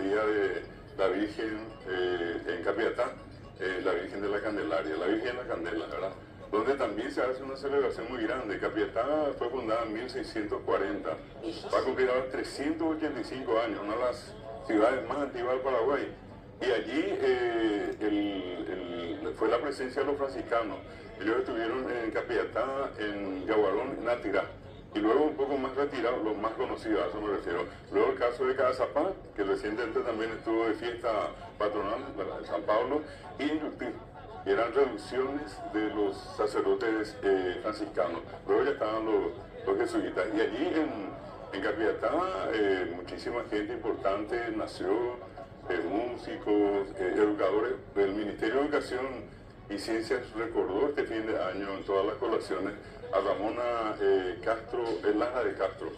día de la Virgen en Capiatá, la Virgen de la Candelaria, la Virgen de la Candela, ¿verdad? Donde también se hace una celebración muy grande. Capiatá fue fundada en 1640, va a cumplir ahora 385 años, una de las ciudades más antiguas del Paraguay. Y allí fue la presencia de los franciscanos. Ellos estuvieron en Capiatá, en Yaguarón, en Natirá. Y luego un poco más retirados, los más conocidos, a eso me refiero. Luego el caso de Cazapá, que recientemente también estuvo de fiesta patronal, ¿verdad?, de San Pablo, y en Yutí, que eran reducciones de los sacerdotes franciscanos. Luego ya estaban los jesuitas. Y allí en Capiatá muchísima gente importante nació, músicos, educadores. El Ministerio de Educación y Ciencias recordó este fin de año en todas las colaciones a Ramona Castro, Lara de Castro,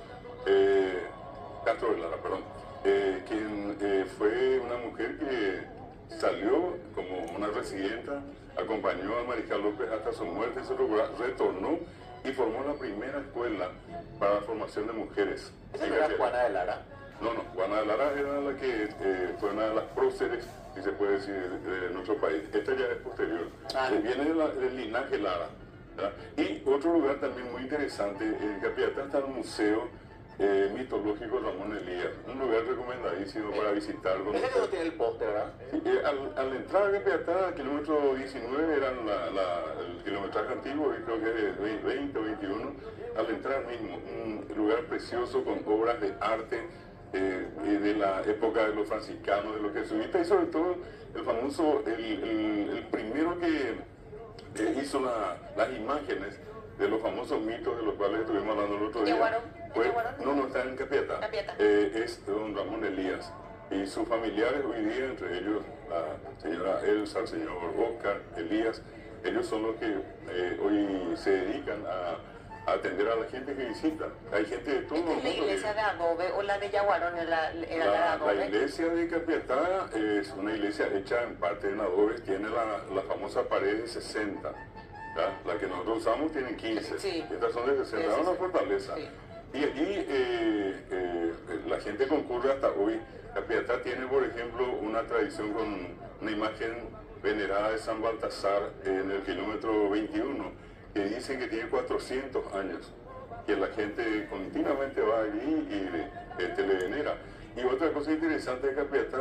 Castro de Lara, perdón, quien fue una mujer que salió como una residenta, acompañó a Mariscal López hasta su muerte, se retornó y formó la primera escuela para la formación de mujeres. ¿Esa no era Juana de Lara? No, Juana de Lara era la que fue una de las próceres, si se puede decir, de nuestro país. Esta ya es posterior. Viene del linaje Lara, ¿verdad? Y otro lugar también muy interesante, en Capiatá está el Museo Mitológico Ramón Elías, un lugar recomendadísimo para visitar. Ese que no tiene el póster, ¿verdad? Al entrar a Capiatá, el kilómetro 19 era el kilometraje antiguo, y creo que es de 20 o 21, al entrar mismo, un lugar precioso con obras de arte, de la época de los franciscanos, de los jesuitas, y sobre todo el famoso, el primero que hizo las imágenes de los famosos mitos de los cuales estuvimos hablando el otro día. No, está en Capiatá. Es don Ramón Elías y sus familiares hoy día, entre ellos la señora Elsa, el señor Oscar Elías. Ellos son los que hoy se dedican a atender a la gente que visita. Hay gente de todo el mundo. ¿La iglesia de adobe o la de Yaguarón era la de adobe? La iglesia de Capiatá es una iglesia hecha en parte en adobe, tiene la famosa pared de 60. ¿Ya? La que nosotros usamos tiene 15. Sí. Estas son de 60, es una fortaleza. Sí. Y allí la gente concurre hasta hoy. Capiatá tiene, por ejemplo, una tradición con una imagen venerada de San Baltasar en el kilómetro 21, que dicen que tiene 400 años, que la gente continuamente va allí y le venera. Y otra cosa interesante de Capiatá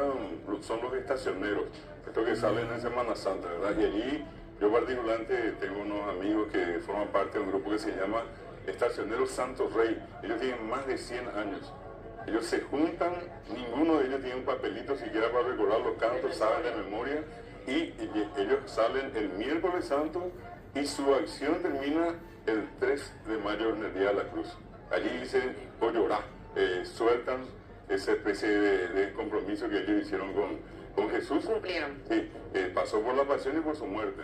son los estacioneros, estos que salen en Semana Santa, ¿verdad? Y allí yo particularmente tengo unos amigos que forman parte de un grupo que se llama Estacioneros Santo Rey. Ellos tienen más de 100 años. Ellos se juntan, ninguno de ellos tiene un papelito siquiera para recordar los cantos, saben de memoria, y ellos salen el miércoles santo y su acción termina el 3 de mayo en el Día de la Cruz. Allí dicen Oyorá, sueltan esa especie de compromiso que ellos hicieron con Jesús. Cumplieron. Sí, pasó por la pasión y por su muerte.